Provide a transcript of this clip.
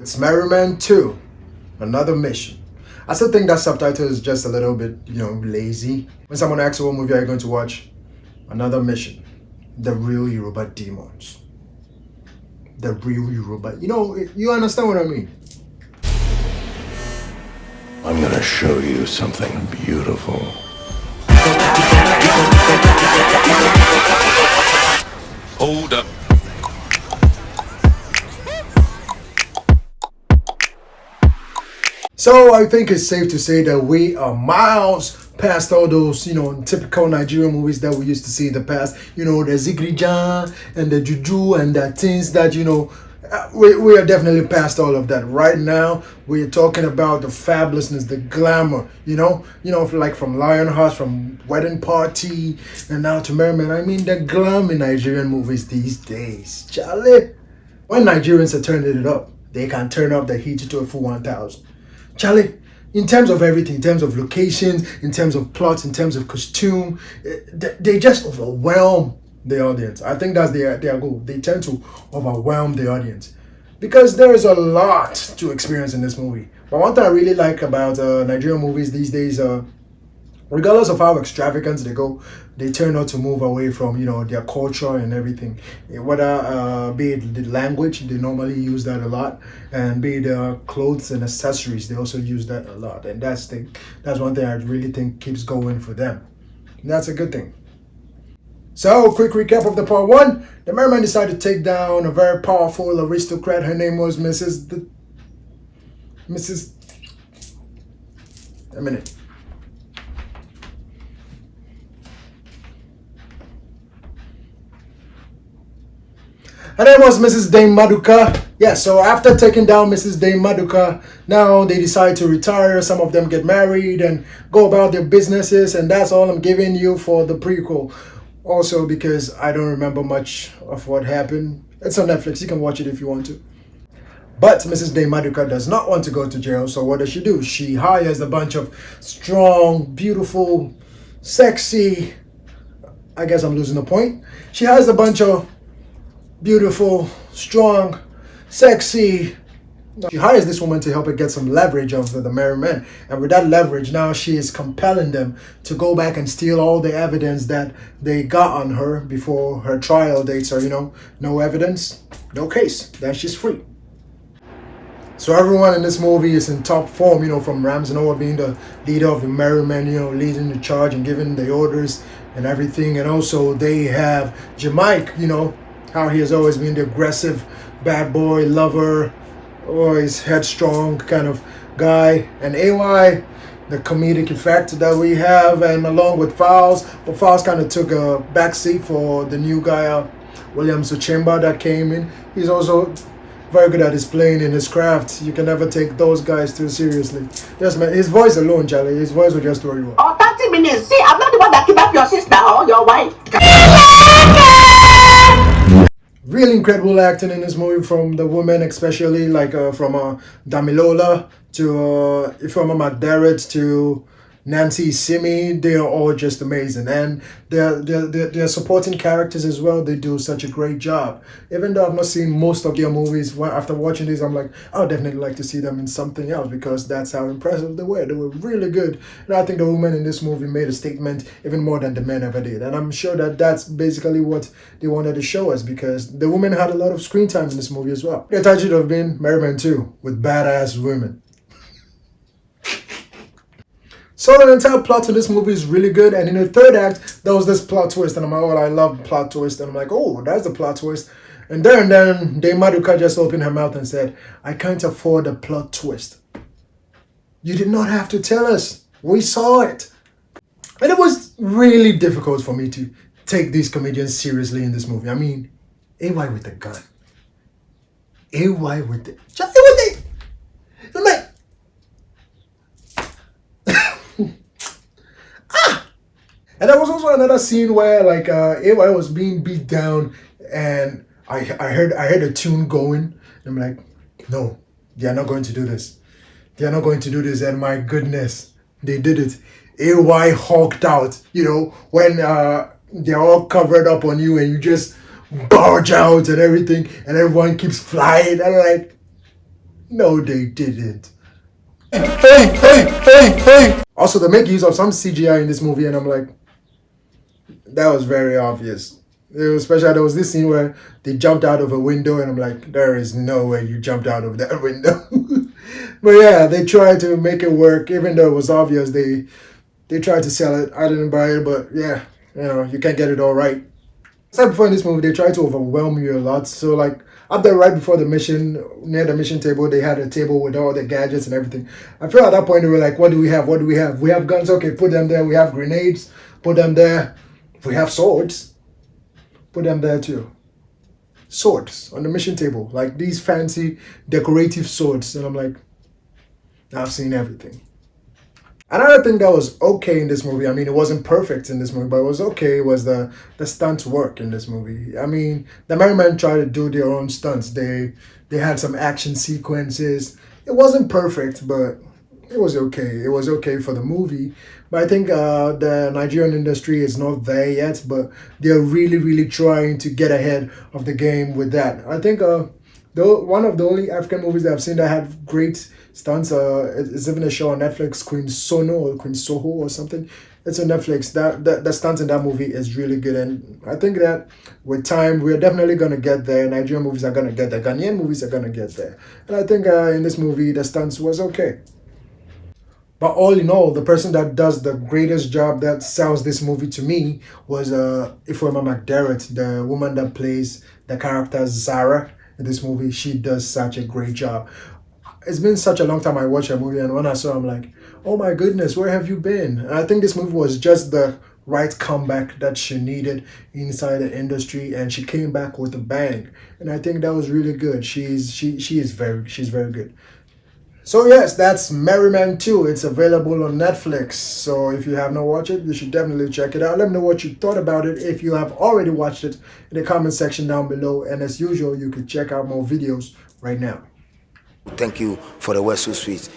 It's Merryman 2, another mission. I still think that subtitle is just a little bit, lazy. When someone asks you what movie are you going to watch, another mission. The real Yoruba demons. The real Yoruba. You understand what I mean? I'm gonna show you something beautiful. Hold up. So I think it's safe to say that we are miles past all those, typical Nigerian movies that we used to see in the past. The Zigrijan and the Juju and the things that, we are definitely past all of that. Right now, we're talking about the fabulousness, the glamour, like from Lionheart, from Wedding Party, and now to Merryman. I mean, the glam in Nigerian movies these days. Charlie, when Nigerians are turning it up, they can turn up the heat to a full 1,000. Charlie, in terms of everything, in terms of locations, in terms of plots, in terms of costume, they just overwhelm the audience. I think that's their goal. They tend to overwhelm the audience because there is a lot to experience in this movie. But one thing I really like about Nigerian movies these days, regardless of how extravagant they go, they tend not to move away from their culture and everything. Whether be it the language, they normally use that a lot, and be it clothes and accessories, they also use that a lot. And that's one thing I really think keeps going for them. And that's a good thing. So, quick recap of the part one. The Merryman decided to take down a very powerful aristocrat. Her name was Mrs. A minute. Her name was Mrs. Dame Maduka. Yeah, so after taking down Mrs. Dame Maduka, now they decide to retire. Some of them get married and go about their businesses, and that's all I'm giving you for the prequel. Also, because I don't remember much of what happened. It's on Netflix. You can watch it if you want to. But Mrs. Dame Maduka does not want to go to jail, so what does she do? She hires a bunch of strong, beautiful, sexy... I guess I'm losing the point. She hires a bunch of beautiful, strong, sexy. She hires this woman to help her get some leverage over the Merryman. And with that leverage, now she is compelling them to go back and steal all the evidence that they got on her before her trial date. So, no evidence, no case. Then she's free. So everyone in this movie is in top form, from Ramsey Noah being the leader of the Merryman, leading the charge and giving the orders and everything. And also they have Jamaica, how he has always been the aggressive bad boy lover, always headstrong kind of guy, and AY, the comedic effect that we have, and along with Fowles. But Fowles kind of took a backseat for the new guy, William Suchemba, that came in. He's also very good at his playing in his craft. You can never take those guys too seriously. Just man, his voice alone, Charlie, his voice will just throw you off. Oh, 30 minutes. See, I'm not the one that kidnapped your sister or your wife. Really incredible acting in this movie from the women, especially from Damilola to Ifeoma McDermott to Nancy Simi. They are all just amazing, and they're supporting characters as well. They do such a great job. Even though I've not seen most of their movies, after watching these, I'm like, I would definitely like to see them in something else because that's how impressive they were. They were really good, and I think the women in this movie made a statement even more than the men ever did. And I'm sure that that's basically what they wanted to show us because the women had a lot of screen time in this movie as well. The title should have been Merryman 2 with badass women. So the entire plot to this movie is really good, and in the third act, there was this plot twist, and I'm like, oh, I love plot twist, and I'm like, oh, that's the plot twist. And then Dame Maduka just opened her mouth and said, I can't afford a plot twist. You did not have to tell us. We saw it. And it was really difficult for me to take these comedians seriously in this movie. I mean, AY with the gun. AY with the... I'm like... And there was also another scene where AY was being beat down, and I heard a tune going. I'm like, no, they are not going to do this. They are not going to do this. And my goodness, they did it. AY hulked out. When they're all covered up on you and you just barge out and everything, and everyone keeps flying. And I'm like, No, they didn't. Hey. Also, they make use of some CGI in this movie, and I'm like, that was very obvious. Especially there was this scene where they jumped out of a window, and I'm like, there is no way you jumped out of that window. But yeah, they tried to make it work, even though it was obvious. They tried to sell it. I didn't buy it, but yeah, you can't get it all right. Except before in this movie, they tried to overwhelm you a lot. So like up there right before the mission, near the mission table, they had a table with all the gadgets and everything. I feel at that point they were like, what do we have? What do we have? We have guns, okay, put them there. We have grenades, put them there. We have swords, put them there too. Swords on the mission table, like these fancy decorative swords. And I'm like, I've seen everything. Another thing that was okay in this movie, I mean, it wasn't perfect in this movie, but it was okay, was the stunts work in this movie. I mean, the Merrymen tried to do their own stunts. They had some action sequences. It wasn't perfect, but it was okay. It was okay for the movie. But I think the Nigerian industry is not there yet, but they're really, really trying to get ahead of the game with that. I think one of the only African movies that I've seen that had great stunts. It's even a show on Netflix, Queen Sono or Queen Soho or something. It's on Netflix. That the stunts in that movie is really good, and I think that with time we're definitely gonna get there. Nigerian movies are gonna get there. Ghanaian movies are gonna get there, and I think in this movie the stunts was okay. But all in all, the person that does the greatest job that sells this movie to me was Ifeoma McDermott, the woman that plays the character Zara in this movie. She does such a great job. It's been such a long time I watched a movie, and when I saw, I'm like, oh my goodness, where have you been? And I think this movie was just the right comeback that she needed inside the industry, and she came back with a bang. And I think that was really good. She's very good. So yes, that's Merryman 2. It's available on Netflix. So if you have not watched it, you should definitely check it out. Let me know what you thought about it if you have already watched it in the comment section down below. And as usual, you can check out more videos right now. Thank you for the West So Sweet.